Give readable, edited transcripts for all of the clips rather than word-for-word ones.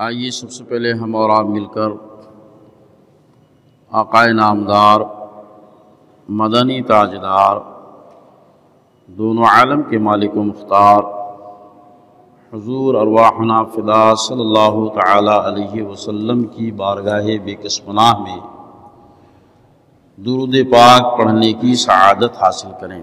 آئیے سب سے پہلے ہم اور آپ مل کر آقائے نامدار مدنی تاجدار دونوں عالم کے مالک و مختار حضور ارواحنا فدا صلی اللہ تعالی علیہ وسلم کی بارگاہ بے کس پناہ میں درود پاک پڑھنے کی سعادت حاصل کریں۔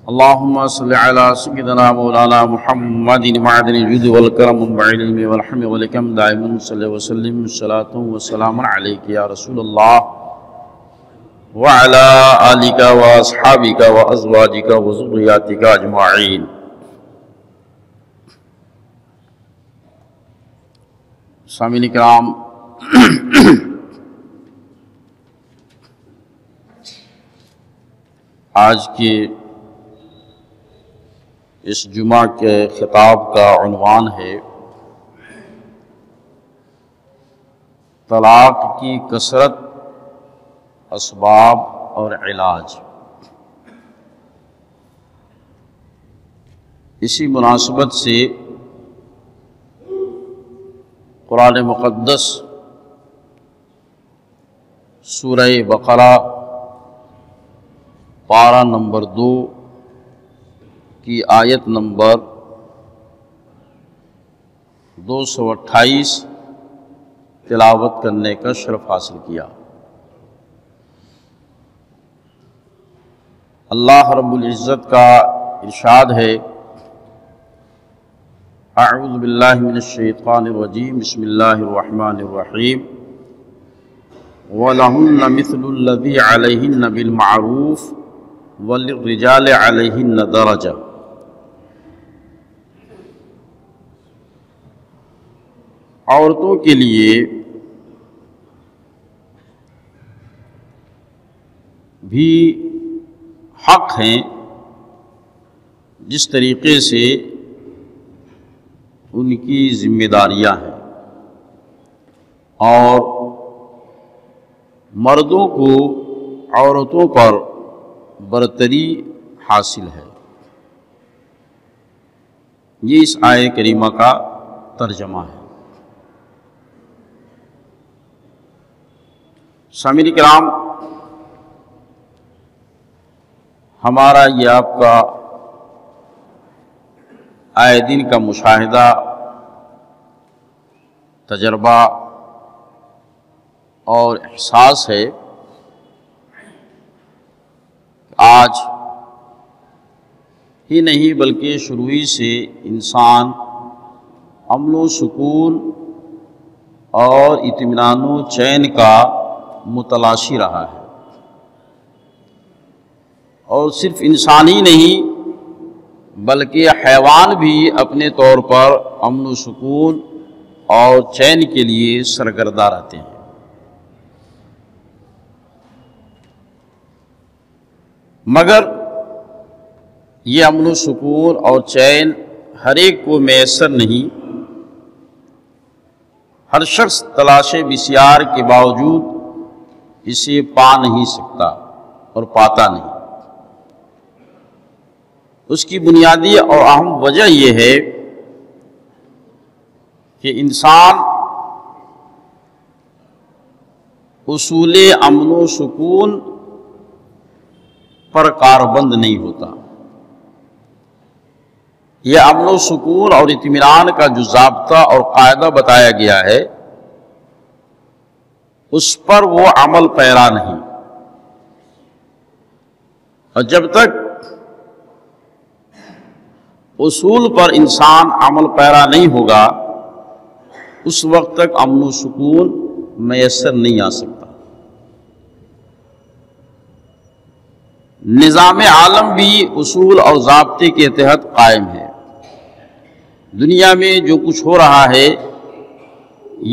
اللہم صلی علی سیدنا مولانا محمد معدن الجود والکرم منبع العلم والحلم والحکم دائما صلی وسلم صلاۃ وسلام علیک یا رسول اللہ وعلی آلک واصحابک وازواجک وذریاتک اجمعین۔ سامعین کرام، آج کے اس جمعہ کے خطاب کا عنوان ہے طلاق کی کثرت، اسباب اور علاج۔ اسی مناسبت سے قرآن مقدس سورہ بقرہ پارہ نمبر 2 کی آیت نمبر 228 تلاوت کرنے کا شرف حاصل کیا۔ اللہ رب العزت کا ارشاد ہے، اعوذ باللہ من الشیطان الرجیم، بسم اللہ الرحمن الرحیم، وَلَهُنَّ مِثْلُ الَّذِي عَلَيْهِنَّ بِالْمَعْرُوفِ وَلِلرِّجَالِ عَلَيْهِنَّ دَرَجَةٌ۔ عورتوں کے لیے بھی حق ہیں جس طریقے سے ان کی ذمہ داریاں ہیں، اور مردوں کو عورتوں پر برتری حاصل ہے۔ یہ اس آیہ کریمہ کا ترجمہ ہے۔ سامعین کرام، ہمارا یہ آپ کا آئے دن کا مشاہدہ، تجربہ اور احساس ہے، آج ہی نہیں بلکہ شروع سے انسان امن و سکون اور اطمینان و چین کا متلاشی رہا ہے، اور صرف انسان ہی نہیں بلکہ حیوان بھی اپنے طور پر امن و سکون اور چین کے لیے سرگردہ رہتے ہیں۔ مگر یہ امن و سکون اور چین ہر ایک کو میسر نہیں، ہر شخص تلاش بسیار کے باوجود اسے پا نہیں سکتا اور پاتا نہیں۔ اس کی بنیادی اور اہم وجہ یہ ہے کہ انسان اصول امن و سکون پر کاربند نہیں ہوتا۔ یہ امن و سکون اور اطمینان کا جو ضابطہ اور قاعدہ بتایا گیا ہے، اس پر وہ عمل پیرا نہیں، اور جب تک اصول پر انسان عمل پیرا نہیں ہوگا اس وقت تک امن و سکون میسر نہیں آ سکتا۔ نظام عالم بھی اصول اور ضابطے کے تحت قائم ہے۔ دنیا میں جو کچھ ہو رہا ہے،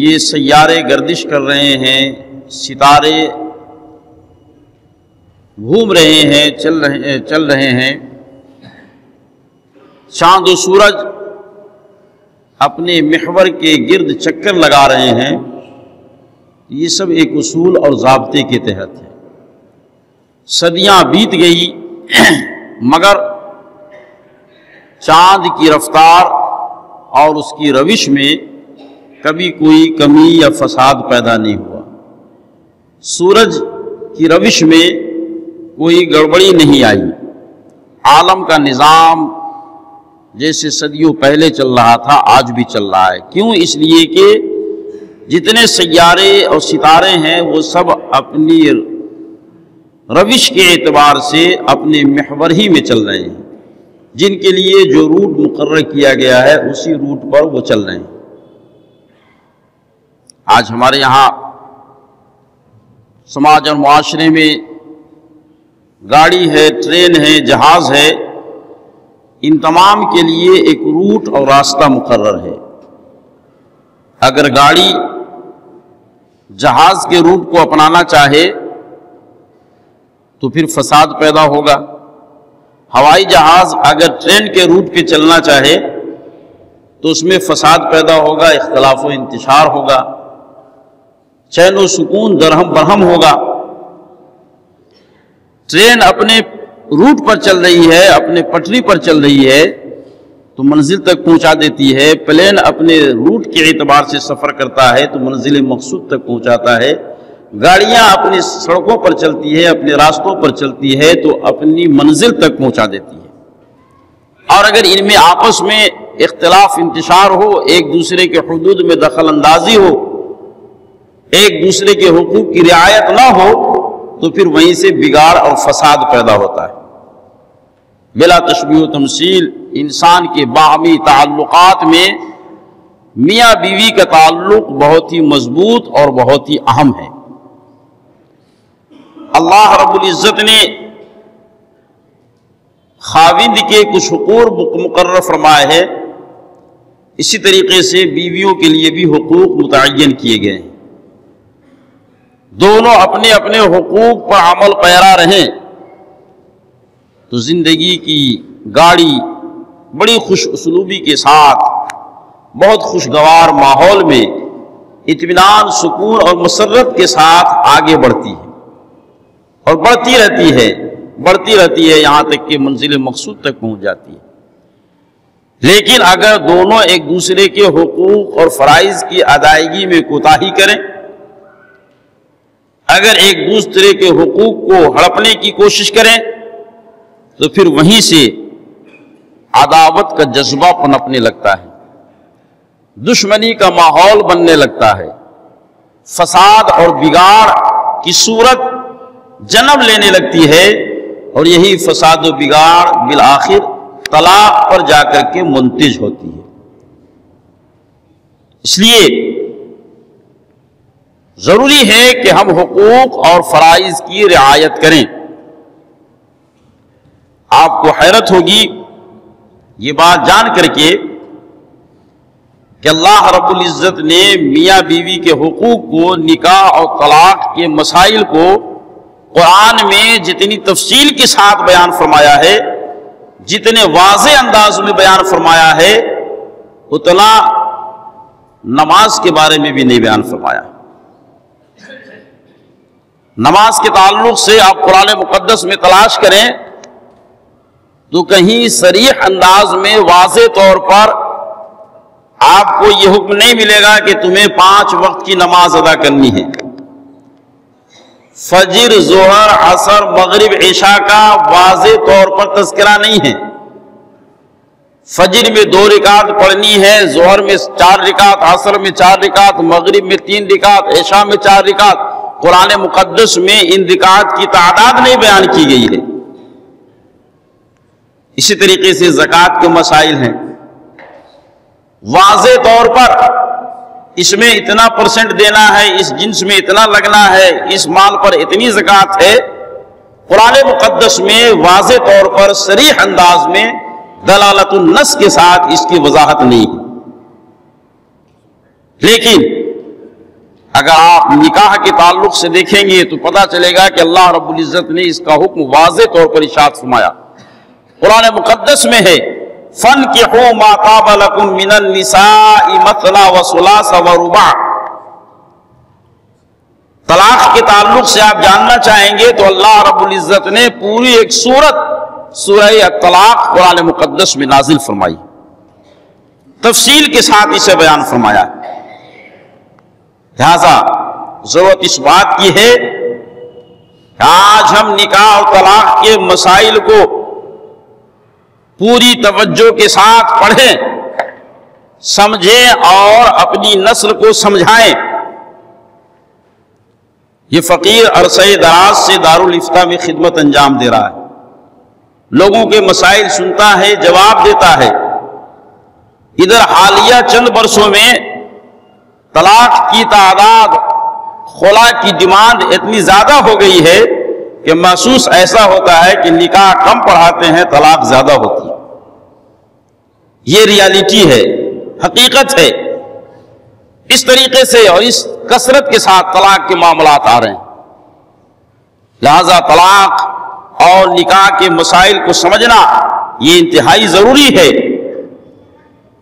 یہ سیارے گردش کر رہے ہیں، ستارے گھوم رہے ہیں، چل رہے ہیں، چاند و سورج اپنے محور کے گرد چکر لگا رہے ہیں، یہ سب ایک اصول اور ضابطے کے تحت ہے۔ صدیاں بیت گئی مگر چاند کی رفتار اور اس کی روش میں کبھی کوئی کمی یا فساد پیدا نہیں ہوا، سورج کی روش میں کوئی گڑبڑی نہیں آئی، عالم کا نظام جیسے صدیوں پہلے چل رہا تھا آج بھی چل رہا ہے۔ کیوں؟ اس لیے کہ جتنے سیارے اور ستارے ہیں وہ سب اپنی روش کے اعتبار سے اپنے محور ہی میں چل رہے ہیں، جن کے لیے جو روٹ مقرر کیا گیا ہے اسی روٹ پر وہ چل رہے ہیں۔ آج ہمارے یہاں سماج اور معاشرے میں گاڑی ہے، ٹرین ہے، جہاز ہے، ان تمام کے لیے ایک روٹ اور راستہ مقرر ہے۔ اگر گاڑی جہاز کے روٹ کو اپنانا چاہے تو پھر فساد پیدا ہوگا، ہوائی جہاز اگر ٹرین کے روٹ پہ چلنا چاہے تو اس میں فساد پیدا ہوگا، اختلاف و انتشار ہوگا، چین و سکون درہم برہم ہوگا۔ ٹرین اپنے روٹ پر چل رہی ہے، اپنے پٹری پر چل رہی ہے تو منزل تک پہنچا دیتی ہے، پلین اپنے روٹ کے اعتبار سے سفر کرتا ہے تو منزل مقصود تک پہنچاتا ہے، گاڑیاں اپنی سڑکوں پر چلتی ہے، اپنے راستوں پر چلتی ہے تو اپنی منزل تک پہنچا دیتی ہے۔ اور اگر ان میں آپس میں اختلاف انتشار ہو، ایک دوسرے کے حدود میں دخل اندازی ہو، ایک دوسرے کے حقوق کی رعایت نہ ہو تو پھر وہیں سے بگاڑ اور فساد پیدا ہوتا ہے۔ بلا تشبیہ و تمثیل انسان کے باہمی تعلقات میں میاں بیوی کا تعلق بہت ہی مضبوط اور بہت ہی اہم ہے۔ اللہ رب العزت نے خاوند کے کچھ حقوق مقرر فرمائے ہیں، اسی طریقے سے بیویوں کے لیے بھی حقوق متعین کیے گئے ہیں۔ دونوں اپنے اپنے حقوق پر عمل پیرا رہیں تو زندگی کی گاڑی بڑی خوش اسلوبی کے ساتھ بہت خوشگوار ماحول میں اطمینان، سکون اور مسرت کے ساتھ آگے بڑھتی ہے اور بڑھتی رہتی ہے یہاں تک کہ منزل مقصود تک پہنچ جاتی ہے۔ لیکن اگر دونوں ایک دوسرے کے حقوق اور فرائض کی ادائیگی میں کوتاہی کریں، اگر ایک دوسرے کے حقوق کو ہڑپنے کی کوشش کریں تو پھر وہیں سے عداوت کا جذبہ پنپنے لگتا ہے، دشمنی کا ماحول بننے لگتا ہے، فساد اور بگاڑ کی صورت جنم لینے لگتی ہے، اور یہی فساد و بگاڑ بالآخر طلاق پر جا کر کے منتج ہوتی ہے۔ اس لیے ضروری ہے کہ ہم حقوق اور فرائض کی رعایت کریں۔ آپ کو حیرت ہوگی یہ بات جان کر کے کہ اللہ رب العزت نے میاں بیوی کے حقوق کو، نکاح اور طلاق کے مسائل کو قرآن میں جتنی تفصیل کے ساتھ بیان فرمایا ہے، جتنے واضح انداز میں بیان فرمایا ہے، اتنا نماز کے بارے میں بھی نہیں بیان فرمایا۔ نماز کے تعلق سے آپ قرآن مقدس میں تلاش کریں تو کہیں صریح انداز میں واضح طور پر آپ کو یہ حکم نہیں ملے گا کہ تمہیں 5 وقت کی نماز ادا کرنی ہے۔ فجر، ظہر، عصر، مغرب، عشاء کا واضح طور پر تذکرہ نہیں ہے۔ فجر میں 2 رکعت پڑھنی ہے، ظہر میں 4 رکعت، عصر میں 4 رکعت، مغرب میں 3 رکعت، عشاء میں 4 رکعت۔ قرآن مقدس میں ان رکعت کی تعداد نہیں بیان کی گئی ہے۔ اسی طریقے سے زکوٰۃ کے مسائل ہیں، واضح طور پر اس میں اتنا پرسنٹ دینا ہے، اس جنس میں اتنا لگنا ہے، اس مال پر اتنی زکوٰۃ ہے۔ قرآن مقدس میں واضح طور پر صریح انداز میں دلالت النص کے ساتھ اس کی وضاحت نہیں ہے۔ لیکن اگر آپ نکاح کے تعلق سے دیکھیں گے تو پتہ چلے گا کہ اللہ رب العزت نے اس کا حکم واضح طور پر ارشاد فرمایا۔ قرآن مقدس میں ہے فَانْكِحُوا مَا طَابَ لَكُم مِّنَ النِّسَاءِ مَثْنَىٰ وَثُلَاثَ وَرُبَاعَ۔ طلاق کے تعلق سے آپ جاننا چاہیں گے تو اللہ رب العزت نے پوری ایک سورہ الطلاق قرآن مقدس میں نازل فرمائی، تفصیل کے ساتھ اسے بیان فرمایا۔ لہذا ضرورت اس بات کی ہے کہ آج ہم نکاح اور طلاق کے مسائل کو پوری توجہ کے ساتھ پڑھیں، سمجھیں اور اپنی نسل کو سمجھائیں۔ یہ فقیر عرصہ دراز سے دارالافتاء میں خدمت انجام دے رہا ہے، لوگوں کے مسائل سنتا ہے، جواب دیتا ہے۔ ادھر حالیہ چند برسوں میں طلاق کی تعداد، خلا کی ڈیمانڈ اتنی زیادہ ہو گئی ہے کہ محسوس ایسا ہوتا ہے کہ نکاح کم پڑھاتے ہیں، طلاق زیادہ ہوتی ہے۔ یہ ریالٹی ہے، حقیقت ہے۔ اس طریقے سے اور اس کثرت کے ساتھ طلاق کے معاملات آ رہے ہیں، لہذا طلاق اور نکاح کے مسائل کو سمجھنا یہ انتہائی ضروری ہے۔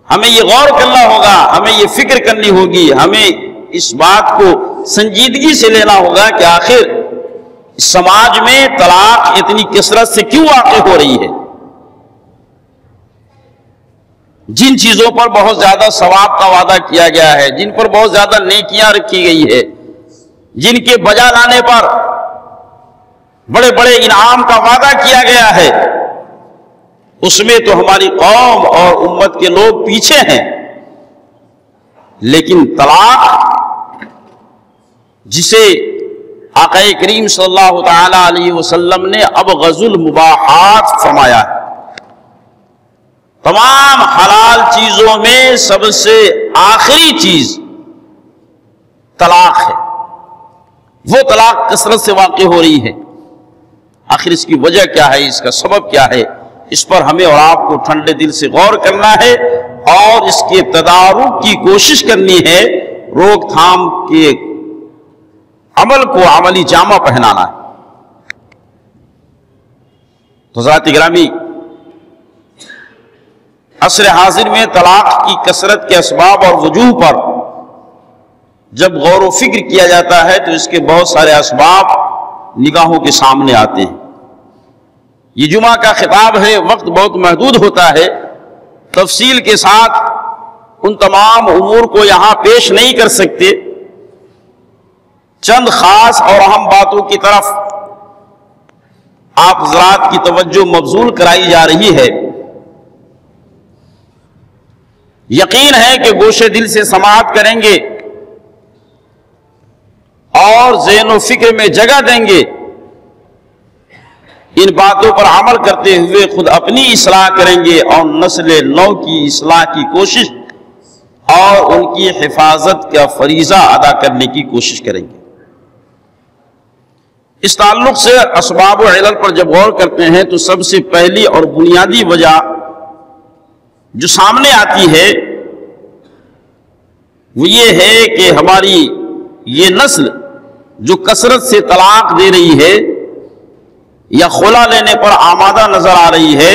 ہمیں یہ غور کرنا ہوگا، ہمیں یہ فکر کرنی ہوگی، ہمیں اس بات کو سنجیدگی سے لینا ہوگا کہ آخر سماج میں طلاق اتنی کثرت سے کیوں واقع ہو رہی ہے۔ جن چیزوں پر بہت زیادہ ثواب کا وعدہ کیا گیا ہے، جن پر بہت زیادہ نیکیاں رکھی گئی ہے، جن کے بجا لانے پر بڑے بڑے انعام کا وعدہ کیا گیا ہے، اس میں تو ہماری قوم اور امت کے لوگ پیچھے ہیں۔ لیکن طلاق، جسے آقا کریم صلی اللہ تعالی علیہ وسلم نے ابغض المباحات فرمایا ہے، تمام حلال چیزوں میں سب سے آخری چیز طلاق ہے، وہ طلاق کثرت سے واقع ہو رہی ہے۔ آخر اس کی وجہ کیا ہے، اس کا سبب کیا ہے، اس پر ہمیں اور آپ کو ٹھنڈے دل سے غور کرنا ہے اور اس کے تدارک کی کوشش کرنی ہے، روک تھام کے عمل کو عملی جامہ پہنانا ہے۔ تو حضرات گرامی، عصر حاضر میں طلاق کی کثرت کے اسباب اور وجوہ پر جب غور و فکر کیا جاتا ہے تو اس کے بہت سارے اسباب نگاہوں کے سامنے آتے ہیں۔ یہ جمعہ کا خطاب ہے، وقت بہت محدود ہوتا ہے، تفصیل کے ساتھ ان تمام امور کو یہاں پیش نہیں کر سکتے۔ چند خاص اور اہم باتوں کی طرف آپ حضرات کی توجہ مبذول کرائی جا رہی ہے۔ یقین ہے کہ گوشے دل سے سماعت کریں گے اور ذہن و فکر میں جگہ دیں گے، ان باتوں پر عمل کرتے ہوئے خود اپنی اصلاح کریں گے اور نسل نو کی اصلاح کی کوشش اور ان کی حفاظت کا فریضہ ادا کرنے کی کوشش کریں گے۔ اس تعلق سے اسباب و علل پر جب غور کرتے ہیں تو سب سے پہلی اور بنیادی وجہ جو سامنے آتی ہے وہ یہ ہے کہ ہماری یہ نسل جو کثرت سے طلاق دے رہی ہے یا خلا لینے پر آمادہ نظر آ رہی ہے،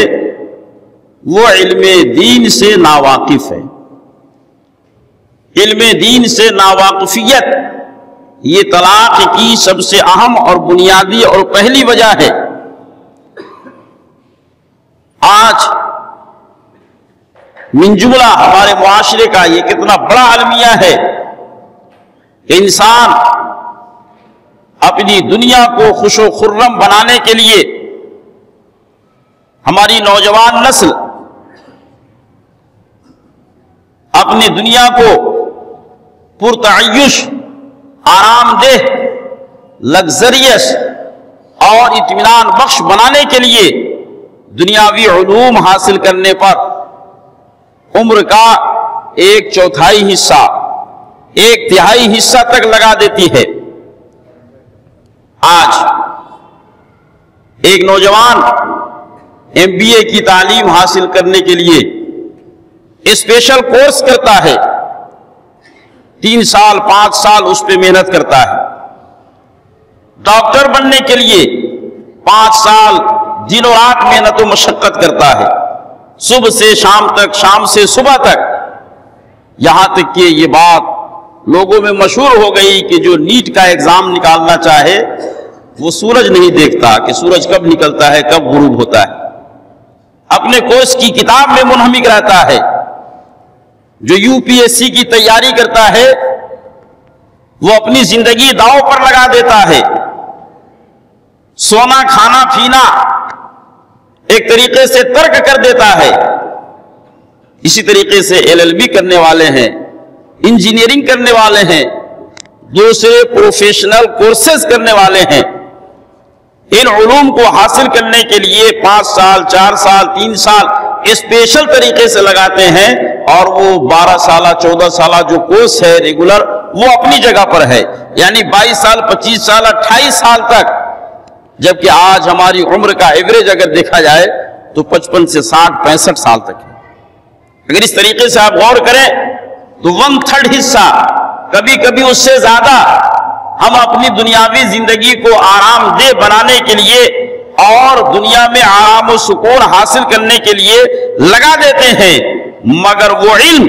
وہ علم دین سے ناواقف ہے۔ علم دین سے ناواقفیت یہ طلاق کی سب سے اہم اور بنیادی اور پہلی وجہ ہے۔ آج من جملہ ہمارے معاشرے کا یہ کتنا بڑا المیہ ہے کہ انسان اپنی دنیا کو خوش و خرم بنانے کے لیے ہماری نوجوان نسل اپنی دنیا کو پرتعیش، آرام دہ، لگزریس اور اطمینان بخش بنانے کے لیے دنیاوی علوم حاصل کرنے پر عمر کا 1/4 حصہ، 1/3 حصہ تک لگا دیتی ہے۔ آج ایک نوجوان MBA کی تعلیم حاصل کرنے کے لیے اسپیشل کورس کرتا ہے، 3 سال 5 سال اس پہ محنت کرتا ہے۔ ڈاکٹر بننے کے لیے 5 سال دن و رات محنت و مشقت کرتا ہے، صبح سے شام تک، شام سے صبح تک، یہاں تک کہ یہ بات لوگوں میں مشہور ہو گئی کہ جو نیٹ کا ایگزام نکالنا چاہے وہ سورج نہیں دیکھتا کہ سورج کب نکلتا ہے، کب غروب ہوتا ہے، اپنے کورس کی کتاب میں منہمک رہتا ہے۔ جو UPSC کی تیاری کرتا ہے وہ اپنی زندگی داؤ پر لگا دیتا ہے. سونا کھانا پینا ایک طریقے سے ترک کر دیتا ہے. اسی طریقے سے LLB کرنے والے ہیں، انجینئرنگ کرنے والے ہیں، دوسرے پروفیشنل کورسز کرنے والے ہیں. ان علوم کو حاصل کرنے کے لیے 5 سال 4 سال 3 سال اسپیشل طریقے سے لگاتے ہیں، اور وہ 12 سالہ 14 سالہ جو کورس ہے ریگولر، وہ اپنی جگہ پر ہے، یعنی 22 سال 25 سال 28 سال تک. جبکہ آج ہماری عمر کا ایوریج اگر دیکھا جائے تو 55 سے 60 65 سال تک ہے. اگر اس طریقے سے آپ غور کریں تو 1/3 حصہ، کبھی کبھی اس سے زیادہ، ہم اپنی دنیاوی زندگی کو آرام دہ بنانے کے لیے اور دنیا میں آرام و سکون حاصل کرنے کے لیے لگا دیتے ہیں. مگر وہ علم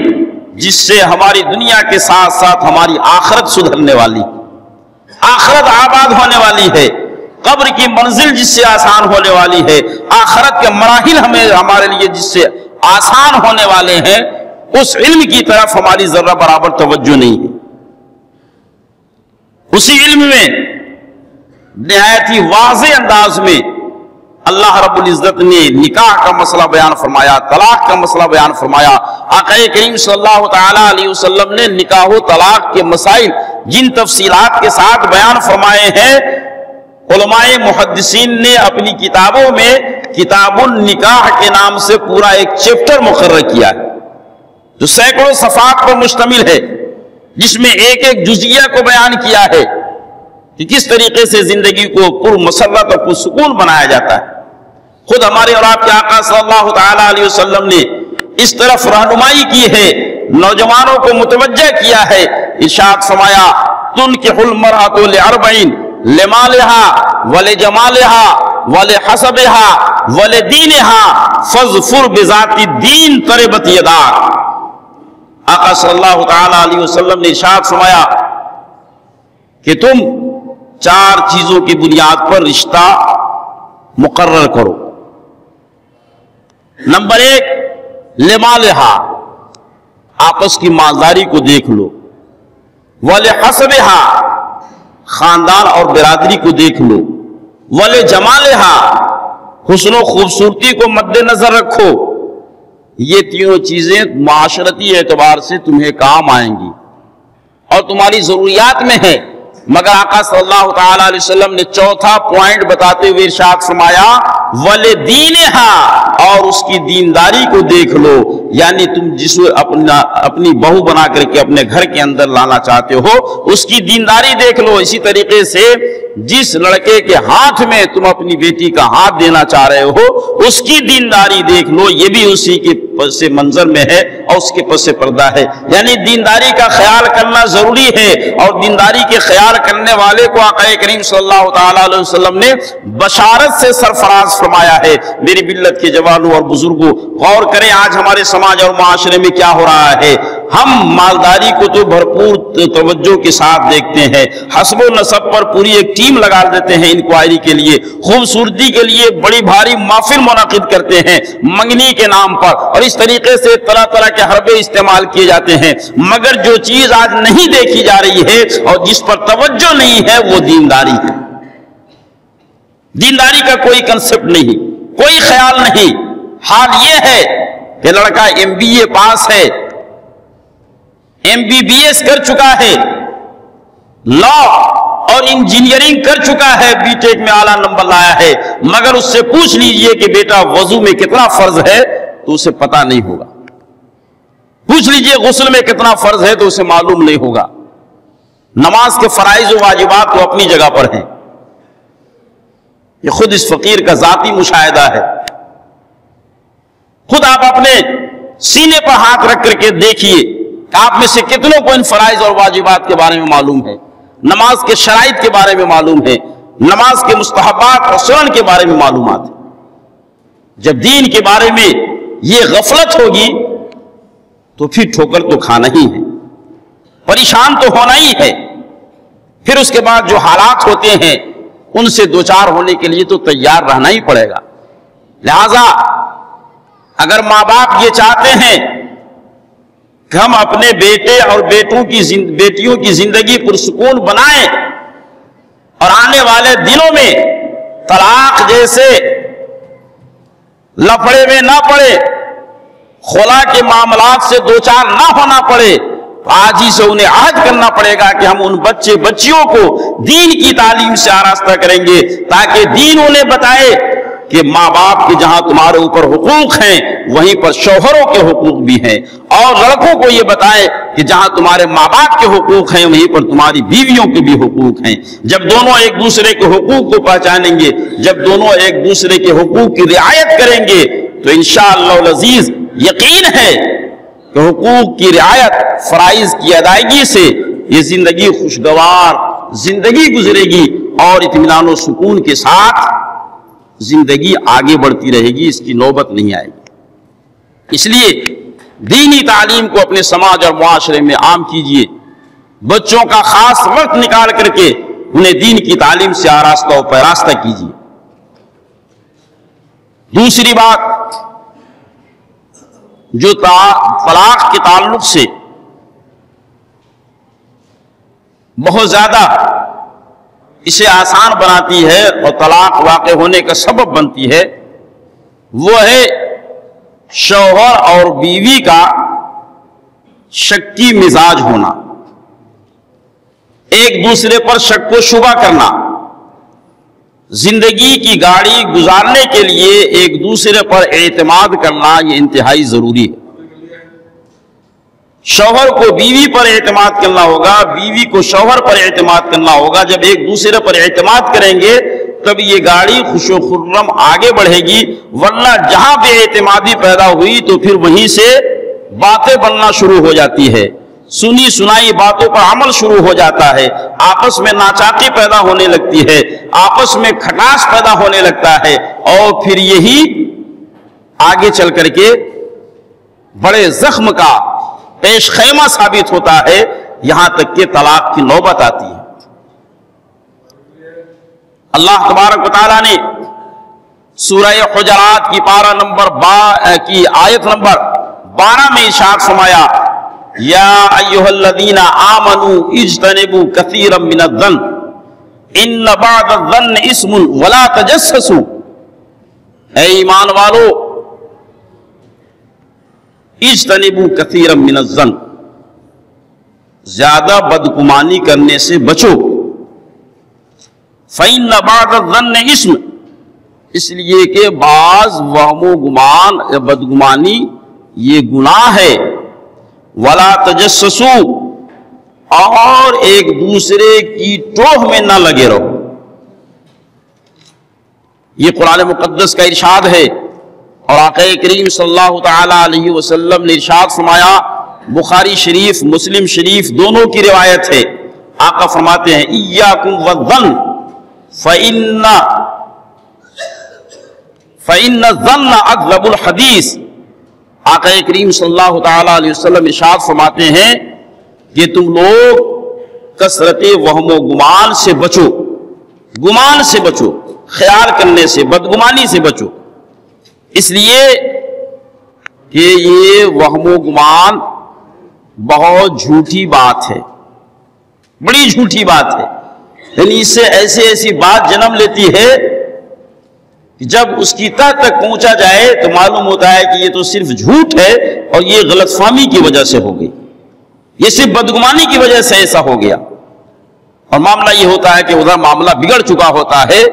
جس سے ہماری دنیا کے ساتھ ساتھ ہماری آخرت سدھرنے والی، آخرت آباد ہونے والی ہے، قبر کی منزل جس سے آسان ہونے والی ہے، آخرت کے مراحل ہمارے لیے جس سے آسان ہونے والے ہیں، اس علم کی طرف ہماری ذرہ برابر توجہ نہیں ہے. اسی علم میں نہایت ہی واضح انداز میں اللہ رب العزت نے نکاح کا مسئلہ بیان فرمایا، طلاق کا مسئلہ بیان فرمایا. آقا کریم صلی اللہ تعالی علیہ وسلم نے نکاح و طلاق کے مسائل جن تفصیلات کے ساتھ بیان فرمائے ہیں، علماء محدثین نے اپنی کتابوں میں کتاب النکاح کے نام سے پورا ایک چیپٹر مقرر کیا ہے، جو سینکڑوں صفحات پر مشتمل ہے، جس میں ایک ایک جزیہ کو بیان کیا ہے کہ کس طریقے سے زندگی کو پر مسرت اور پر سکون بنایا جاتا ہے. خود ہمارے اور آپ کے آقا صلی اللہ تعالی علیہ وسلم نے اس طرف رہنمائی کی ہے، نوجوانوں کو متوجہ کیا ہے. ارشاد فرمایا تنکح المرأۃ لأربعین لمالها ولجمالها ولحسبها ولدینها فاظفر بذات الدین تربت یداک. آقا صلی اللہ تعالی علیہ وسلم نے ارشاد فرمایا کہ تم 4 چیزوں کی بنیاد پر رشتہ مقرر کرو. نمبر 1 لمالہا، آپس کی مالداری کو دیکھ لو. ولحسبہا، خاندان اور برادری کو دیکھ لو. ولجمالہا، حسن و خوبصورتی کو مد نظر رکھو. یہ تینوں چیزیں معاشرتی اعتبار سے تمہیں کام آئیں گی اور تمہاری ضروریات میں ہے. مگر آقا صلی اللہ تعالی علیہ وسلم نے چوتھا پوائنٹ بتاتے ہوئے ارشاد فرمایا وَلِدِينِهَا، اور اس کی دینداری کو دیکھ لو. یعنی تم جس اپنی بہو بنا کر کے اپنے گھر کے اندر لانا چاہتے ہو، اس کی دینداری دیکھ لو. اسی طریقے سے جس لڑکے کے ہاتھ میں تم اپنی بیٹی کا ہاتھ دینا چاہ رہے ہو، اس کی دینداری دیکھ لو. یہ بھی اسی کے پس منظر میں ہے اور اس کے پس پردہ ہے. یعنی دینداری کا خیال کرنا ضروری ہے، اور دینداری کے خیال کرنے والے کو آقا کریم صلی اللہ تعالی علیہ وسلم نے بشارت سے سرفراز فرمایا ہے. میری ملت کے جوانوں اور بزرگوں، غور کریں آج ہمارے سماج اور معاشرے میں کیا ہو رہا ہے. ہم مالداری کو تو بھرپور توجہ کے ساتھ دیکھتے ہیں، حسب و نسب پر پوری ایک ٹیم لگا دیتے ہیں انکوائری کے لیے، خوبصورتی کے لیے بڑی بھاری محفل منعقد کرتے ہیں منگنی کے نام پر، اور اس طریقے سے طرح طرح کے حربے استعمال کیے جاتے ہیں. مگر جو چیز آج نہیں دیکھی جا رہی ہے اور جس پر توجہ نہیں ہے وہ دینداری ہے. دینداری کا کوئی کنسپٹ نہیں، کوئی خیال نہیں. حال یہ ہے کہ لڑکا MBA پاس ہے، MBBS کر چکا ہے، لا اور انجینئرنگ کر چکا ہے، بی ٹیک میں اعلیٰ نمبر لایا ہے، مگر اس سے پوچھ لیجئے کہ بیٹا وضو میں کتنا فرض ہے تو اسے پتا نہیں ہوگا. پوچھ لیجئے غسل میں کتنا فرض ہے تو اسے معلوم نہیں ہوگا. نماز کے فرائض و واجبات تو اپنی جگہ پر ہیں. یہ خود اس فقیر کا ذاتی مشاہدہ ہے. خود آپ اپنے سینے پر ہاتھ رکھ کر کے دیکھیے کہ آپ میں سے کتنوں کو ان فرائض اور واجبات کے بارے میں معلوم ہے، نماز کے شرائط کے بارے میں معلوم ہے، نماز کے مستحبات اور سنن کے بارے میں معلومات ہے. جب دین کے بارے میں یہ غفلت ہوگی تو پھر ٹھوکر تو کھانا ہی ہے، پریشان تو ہونا ہی ہے. پھر اس کے بعد جو حالات ہوتے ہیں ان سے دوچار ہونے کے لیے تو تیار رہنا ہی پڑے گا. لہذا اگر ماں باپ یہ چاہتے ہیں کہ ہم اپنے بیٹے اور بیٹیوں کی زندگی پرسکون بنائیں اور آنے والے دنوں میں طلاق جیسے لفڑے میں نہ پڑے، خلا کے معاملات سے دوچار نہ ہونا پڑے، آج ہی سے انہیں عہد کرنا پڑے گا کہ ہم ان بچیوں کو دین کی تعلیم سے آراستہ کریں گے، تاکہ دین انہیں بتائے کہ ماں باپ کے جہاں تمہارے اوپر حقوق ہیں وہیں پر شوہروں کے حقوق بھی ہیں، اور لڑکوں کو یہ بتائے کہ جہاں تمہارے ماں باپ کے حقوق ہیں وہیں پر تمہاری بیویوں کے بھی حقوق ہیں۔ جب دونوں ایک دوسرے کے حقوق کو پہچانیں گے، جب دونوں ایک دوسرے کے حقوق کی رعایت کریں گے، تو انشاءاللہ العزیز یقین ہے کہ حقوق کی رعایت، فرائض کی ادائیگی سے یہ زندگی خوشگوار زندگی گزرے گی اور اطمینان و سکون کے ساتھ زندگی آگے بڑھتی رہے گی، اس کی نوبت نہیں آئے گی۔ اس لیے دینی تعلیم کو اپنے سماج اور معاشرے میں عام کیجئے، بچوں کا خاص وقت نکال کر کے انہیں دین کی تعلیم سے آراستہ و پیراستہ کیجئے۔ دوسری بات جو طلاق کے تعلق سے بہت زیادہ اسے آسان بناتی ہے اور طلاق واقع ہونے کا سبب بنتی ہے، وہ ہے شوہر اور بیوی کا شکی مزاج ہونا، ایک دوسرے پر شک و شبہ کرنا۔ زندگی کی گاڑی گزارنے کے لیے ایک دوسرے پر اعتماد کرنا یہ انتہائی ضروری ہے۔ شوہر کو بیوی پر اعتماد کرنا ہوگا، بیوی کو شوہر پر اعتماد کرنا ہوگا۔ جب ایک دوسرے پر اعتماد کریں گے تب یہ گاڑی خوش و خرم آگے بڑھے گی، ورنہ جہاں بے اعتمادی پیدا ہوئی تو پھر وہیں سے باتیں بننا شروع ہو جاتی ہے، سنی سنائی باتوں پر عمل شروع ہو جاتا ہے، آپس میں ناچاقی پیدا ہونے لگتی ہے، آپس میں کھٹاس پیدا ہونے لگتا ہے، اور پھر یہی آگے چل کر کے بڑے زخم کا پیش خیمہ ثابت ہوتا ہے، یہاں تک کہ طلاق کی نوبت آتی ہے۔ اللہ تبارک و تعالیٰ نے سورہ حجرات کی پارہ کی آیت نمبر 12 میں ارشاد فرمایا، یا ایھا الذین آمنوا اجتنبوا کثیرا من الظن ان بعض الظن اثم ولا تجسسوا، اے ایمان والو اجتنبوا کثیرا من الظن، زیادہ بدگمانی کرنے سے بچو، فإن بعض الظن اثم، اس لیے کہ بعض وہم و گمان یا بدگمانی یہ گناہ ہے، ولا تجسسوا، اور ایک دوسرے کی ٹوہ میں نہ لگے رہو۔ یہ قرآن مقدس کا ارشاد ہے، اور آقا کریم صلی اللہ تعالی علیہ وسلم نے ارشاد فرمایا، بخاری شریف مسلم شریف دونوں کی روایت ہے، آقا فرماتے ہیں ایاکم والظن فإن الظن اکذب الحدیث۔ آقا کریم صلی اللہ تعالی علیہ وسلم ارشاد فرماتے ہیں کہ تم لوگ کثرت وہم و گمان سے بچو، گمان سے بچو، خیال کرنے سے، بدگمانی سے بچو، اس لیے کہ یہ وہم و گمان بہت جھوٹی بات ہے، بڑی جھوٹی بات ہے، یعنی اس سے ایسی بات جنم لیتی ہے کہ جب اس کی تہ تک پہنچا جائے تو معلوم ہوتا ہے کہ یہ تو صرف جھوٹ ہے، اور یہ غلط فہمی کی وجہ سے ہو گئی، یہ صرف بدگمانی کی وجہ سے ایسا ہو گیا، اور معاملہ یہ ہوتا ہے کہ ادھر معاملہ بگڑ چکا ہوتا ہے،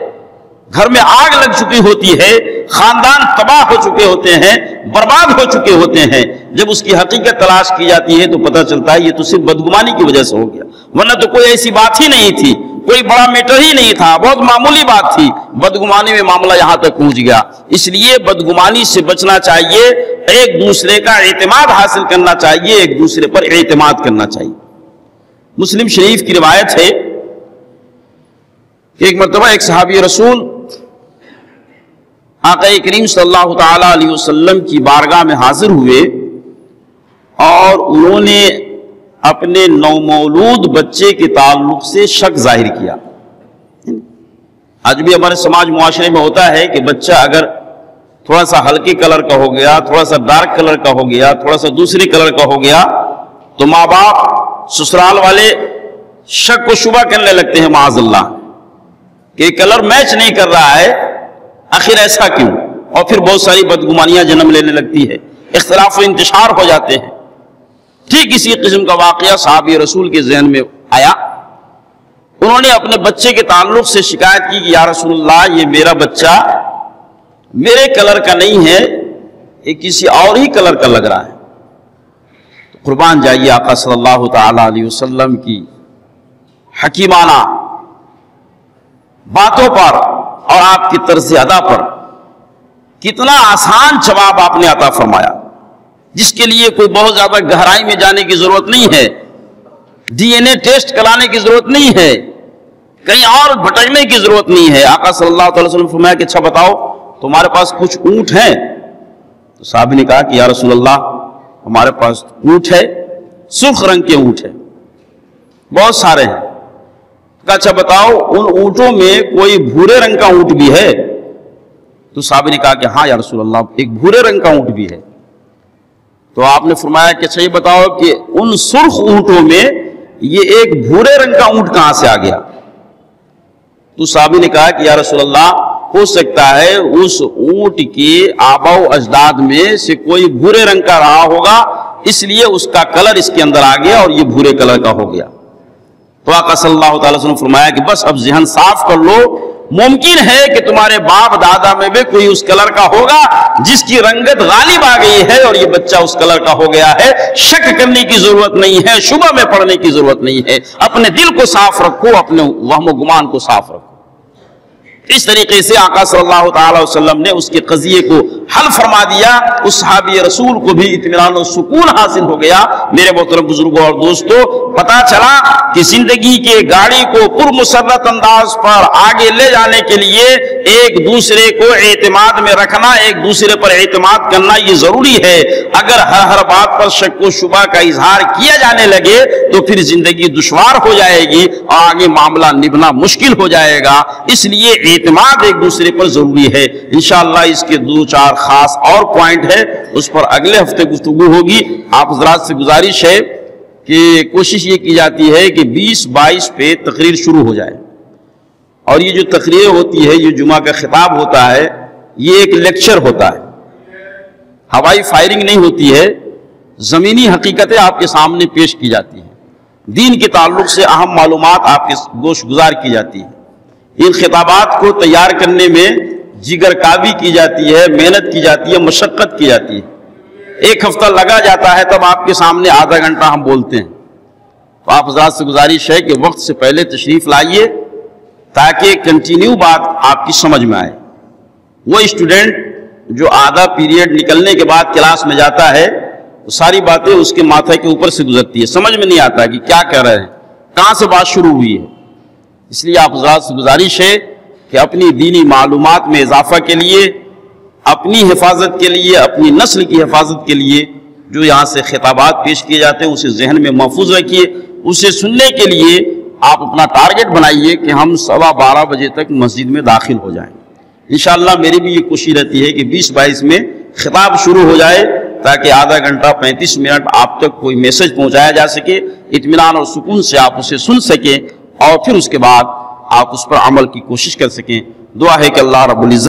گھر میں آگ لگ چکی ہوتی ہے، خاندان تباہ ہو چکے ہوتے ہیں، برباد ہو چکے ہوتے ہیں۔ جب اس کی حقیقت تلاش کی جاتی ہے تو پتہ چلتا ہے یہ تو صرف بدگمانی کی وجہ سے ہو گیا، ورنہ تو کوئی ایسی بات ہی نہیں تھی، کوئی بڑا میٹر ہی نہیں تھا، بہت معمولی بات تھی، بدگمانی میں معاملہ یہاں تک پہنچ گیا۔ اس لیے بدگمانی سے بچنا چاہیے، ایک دوسرے کا اعتماد حاصل کرنا چاہیے، ایک دوسرے پر اعتماد کرنا چاہیے۔ مسلم شریف کی روایت ہے کہ ایک مرتبہ ایک صحابی رسول آقا کریم صلی اللہ تعالی علیہ وسلم کی بارگاہ میں حاضر ہوئے، اور انہوں نے اپنے نومولود بچے کے تعلق سے شک ظاہر کیا۔ آج بھی ہمارے سماج معاشرے میں ہوتا ہے کہ بچہ اگر تھوڑا سا ہلکے کلر کا ہو گیا، تھوڑا سا ڈارک کلر کا ہو گیا، تھوڑا سا دوسرے کلر کا ہو گیا، تو ماں باپ سسرال والے شک و شبہ کرنے لگتے ہیں معاذ اللہ کہ کلر میچ نہیں کر رہا ہے، آخر ایسا کیوں؟ اور پھر بہت ساری بدگمانیاں جنم لینے لگتی ہے، اختلاف و انتشار ہو جاتے ہیں۔ ٹھیک اسی قسم کا واقعہ صحابی رسول کے ذہن میں آیا۔ انہوں نے اپنے بچے کے تعلق سے شکایت کی کہ یا رسول اللہ، یہ میرا بچہ میرے کلر کا نہیں ہے، یہ کسی اور ہی کلر کا لگ رہا ہے۔ تو قربان جائیے آقا صلی اللہ تعالی علیہ وسلم کی حکیمانہ باتوں پر اور آپ کی طرز ادا پر کتنا آسان جواب آپ نے عطا فرمایا، جس کے لیے کوئی بہت زیادہ گہرائی میں جانے کی ضرورت نہیں ہے، ڈی این اے ٹیسٹ کرانے کی ضرورت نہیں ہے، کہیں اور بھٹکنے کی ضرورت نہیں ہے۔ آقا صلی اللہ علیہ وسلم فرمایا کہ اچھا بتاؤ تمہارے پاس کچھ اونٹ ہیں؟ تو صحابی نے کہا کہ یا رسول اللہ ہمارے پاس اونٹ ہے، سرخ رنگ کے اونٹ ہیں، بہت سارے ہیں۔ کہا اچھا بتاؤ ان اونٹوں میں کوئی بھورے رنگ کا اونٹ بھی ہے؟ تو صحابی نے کہا کہ ہاں یا رسول اللہ ایک بھورے رنگ کا اونٹ بھی ہے۔ تو آپ نے فرمایا کہ اچھا یہ بتاؤ کہ ان سرخ اونٹوں میں یہ ایک بھورے رنگ کا اونٹ کہاں سے آ گیا؟ تو صحابی نے کہا کہ یا رسول اللہ ہو سکتا ہے اس اونٹ کے آبا و اجداد میں سے کوئی بھورے رنگ کا رہا ہوگا، اس لیے اس کا کلر اس کے اندر آ گیا اور یہ بھورے کلر کا ہو گیا۔ تو آقا صلی اللہ تعالی وسلم نے فرمایا کہ بس اب ذہن صاف کر لو، ممکن ہے کہ تمہارے باپ دادا میں بھی کوئی اس کلر کا ہوگا جس کی رنگت غالب آ گئی ہے اور یہ بچہ اس کلر کا ہو گیا ہے۔ شک کرنے کی ضرورت نہیں ہے، شبہ میں پڑنے کی ضرورت نہیں ہے، اپنے دل کو صاف رکھو، اپنے وہم و گمان کو صاف رکھو۔ اس طریقے سے آقا صلی اللہ تعالی وسلم نے اس کے قضیے کو حل فرما دیا، اس صحابی رسول کو بھی اطمینان و سکون حاصل ہو گیا۔ میرے محترم بزرگوں اور دوستوں، پتا چلا کہ زندگی کے گاڑی کو پرمسرت انداز پر آگے لے جانے کے لیے ایک دوسرے کو اعتماد میں رکھنا، ایک دوسرے پر اعتماد کرنا یہ ضروری ہے۔ اگر ہر بات پر شک و شبہ کا اظہار کیا جانے لگے تو پھر زندگی دشوار ہو جائے گی اور آگے معاملہ نبھنا مشکل ہو جائے گا۔ اس لیے اعتماد ایک دوسرے پر ضروری ہے۔ انشاءاللہ اس کے 2-4 خاص اور پوائنٹ ہے، اس پر اگلے ہفتے گفتگو ہوگی۔ آپ حضرات سے گزارش ہے کہ کوشش یہ کی جاتی ہے کہ 20-22 پہ تقریر شروع ہو جائے، اور یہ جو تقریر ہوتی ہے، یہ جمعہ کا خطاب ہوتا ہے، یہ ایک لیکچر ہوتا ہے، ہوائی فائرنگ نہیں ہوتی ہے، زمینی حقیقتیں آپ کے سامنے پیش کی جاتی ہیں، دین کے تعلق سے اہم معلومات آپ کے گوش گزار کی جاتی ہیں۔ ان خطابات کو تیار کرنے میں جگر کابی کی جاتی ہے، محنت کی جاتی ہے، مشقت کی جاتی ہے، 1 ہفتہ لگا جاتا ہے، تب آپ کے سامنے آدھا گھنٹہ ہم بولتے ہیں۔ تو آپ حضرات سے گزارش ہے کہ وقت سے پہلے تشریف لائیے تاکہ کنٹینیو بات آپ کی سمجھ میں آئے۔ وہ اسٹوڈنٹ جو آدھا پیریڈ نکلنے کے بعد کلاس میں جاتا ہے، وہ ساری باتیں اس کے ماتھے کے اوپر سے گزرتی ہے، سمجھ میں نہیں آتا کہ کیا کہہ رہے ہیں، کہاں سے بات شروع ہوئی ہے۔ اس لیے آپ حضرات سے گزارش ہے کہ اپنی دینی معلومات میں اضافہ کے لیے، اپنی حفاظت کے لیے، اپنی نسل کی حفاظت کے لیے جو یہاں سے خطابات پیش کیے جاتے ہیں اسے ذہن میں محفوظ رکھیے۔ اسے سننے کے لیے آپ اپنا ٹارگٹ بنائیے کہ ہم 12:15 بجے تک مسجد میں داخل ہو جائیں۔ انشاءاللہ میری بھی یہ کوشش رہتی ہے کہ 20-22 میں خطاب شروع ہو جائے تاکہ آدھا گھنٹہ 35 منٹ آپ تک کوئی میسج پہنچایا جا سکے، اطمینان اور سکون سے آپ اسے سن سکیں اور پھر اس کے بعد آپ اس پر عمل کی کوشش کر سکیں۔ دعا ہے کہ اللہ رب العزت